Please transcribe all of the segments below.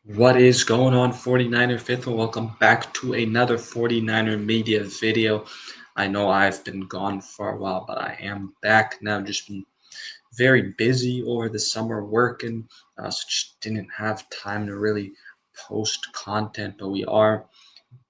What is going on, 49er Faithful? Welcome back to another 49er Media video. I know I've been gone for a while, but I am back now. Just been very busy over the summer working, so just didn't have time to really post content, but we are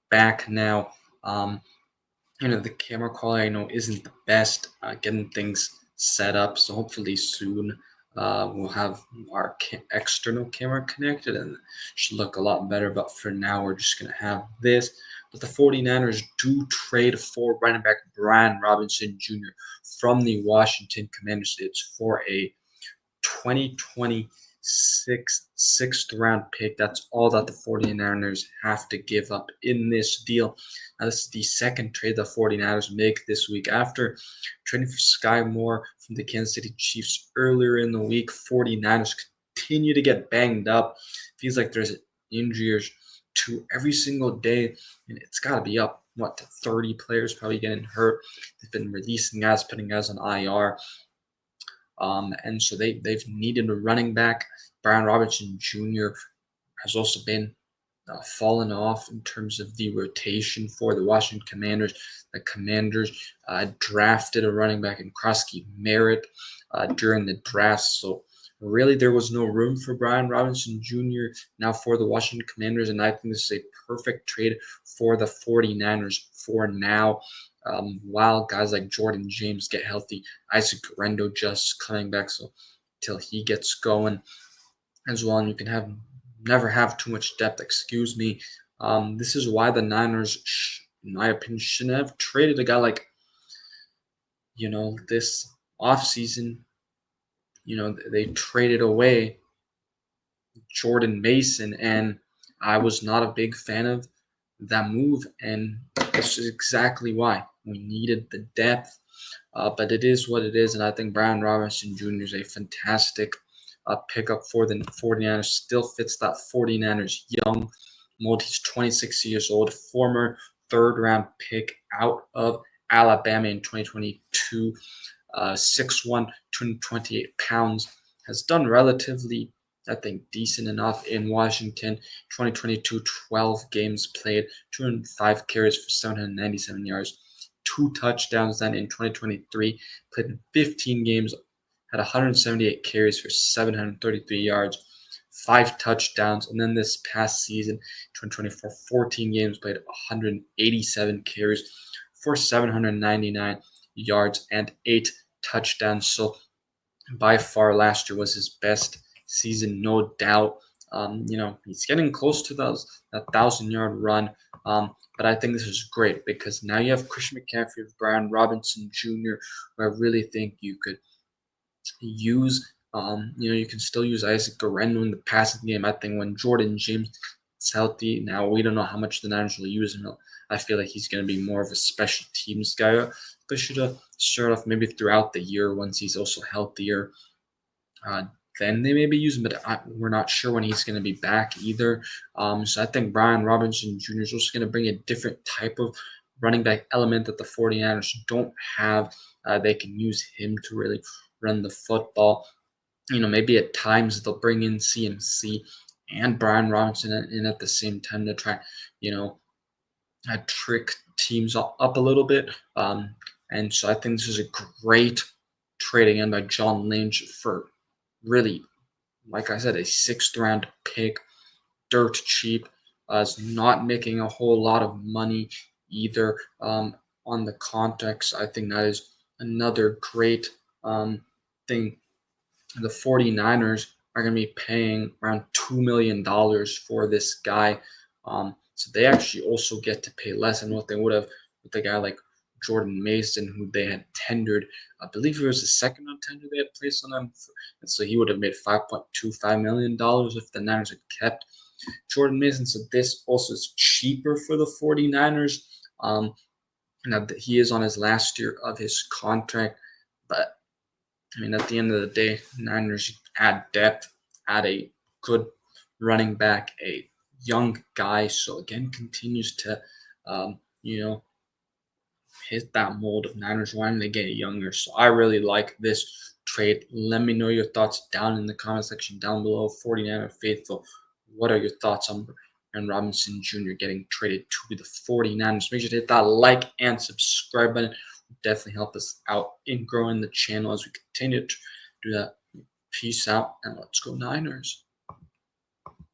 back now. The camera quality I know isn't the best, getting things set up, so hopefully soon we'll have our external camera connected and it should look a lot better. But for now, we're just going to have this. But the 49ers do trade for running back Brian Robinson Jr. from the Washington Commanders. It's for a 2026 sixth round pick. That's all that the 49ers have to give up in this deal. Now, this is the second trade the 49ers make this week after trading for Sky Moore from the Kansas City Chiefs earlier in the week. 49ers continue to get banged up. Feels like there's injuries to every single day, and it's got to be up, to 30 players probably getting hurt. They've been releasing guys, putting guys on IR. And so they've needed a running back. Brian Robinson Jr. has also been fallen off in terms of the rotation for the Washington Commanders. The Commanders drafted a running back in Krosky Merritt during the draft. So really there was no room for Brian Robinson Jr. now for the Washington Commanders, and I think this is a perfect trade for the 49ers for now. While guys like Jordan James get healthy, Isaac Guerrero just coming back, so till he gets going as well, and you can never have too much depth. Excuse me. This is why the Niners, in my opinion, shouldn't have traded a guy like, this offseason. They traded away Jordan Mason, and I was not a big fan of that move, and this is exactly why. We needed the depth, but it is what it is, and I think Brian Robinson Jr. is a fantastic pickup for the 49ers. Still fits that 49ers young mold. He's 26 years old, former third-round pick out of Alabama in 2022, 6'1", 228 pounds, has done relatively, I think, decent enough in Washington. 2022, 12 games played, 205 carries for 797 yards, 2 touchdowns. Then in 2023, played in 15 games, had 178 carries for 733 yards, 5 touchdowns. And then this past season, 2024, 14 games, played 187 carries for 799 yards and 8 touchdowns. So by far last year was his best season, no doubt. He's getting close to that 1,000-yard run. But I think this is great because now you have Christian McCaffrey, Brian Robinson Jr., who I really think you could use. You can still use Isaac Guerrero in the passing game. I think when Jordan James is healthy, now we don't know how much the Niners will use him. I feel like he's going to be more of a special teams guy. They should have started off maybe throughout the year once he's also healthier. Then they maybe use him, but we're not sure when he's going to be back either. So I think Brian Robinson Jr. is also going to bring a different type of running back element that the 49ers don't have. They can use him to really run the football. Maybe at times they'll bring in CMC and Brian Robinson in at the same time to try, trick teams up a little bit. And so I think this is a great trade again by John Lynch for really, like I said, a 6th-round pick, dirt cheap. Is not making a whole lot of money either on the context. I think that is another great thing. The 49ers are going to be paying around $2 million for this guy. So they actually also get to pay less than what they would have with a guy like Jordan Mason, who they had tendered. I believe it was the second on tender they had placed on them. And so he would have made $5.25 million if the Niners had kept Jordan Mason. So this also is cheaper for the 49ers. Now that he is on his last year of his contract, but at the end of the day, Niners add depth, add a good running back, a young guy. So again, continues to, hit that mold of Niners wanting to get younger. So I really like this trade. Let me know your thoughts down in the comment section down below. 49er Faithful, What are your thoughts on Brian Robinson Jr. getting traded to the 49ers? Make sure to hit that like and subscribe button. Definitely help us out in growing the channel as we continue to do that. Peace out, and let's go Niners.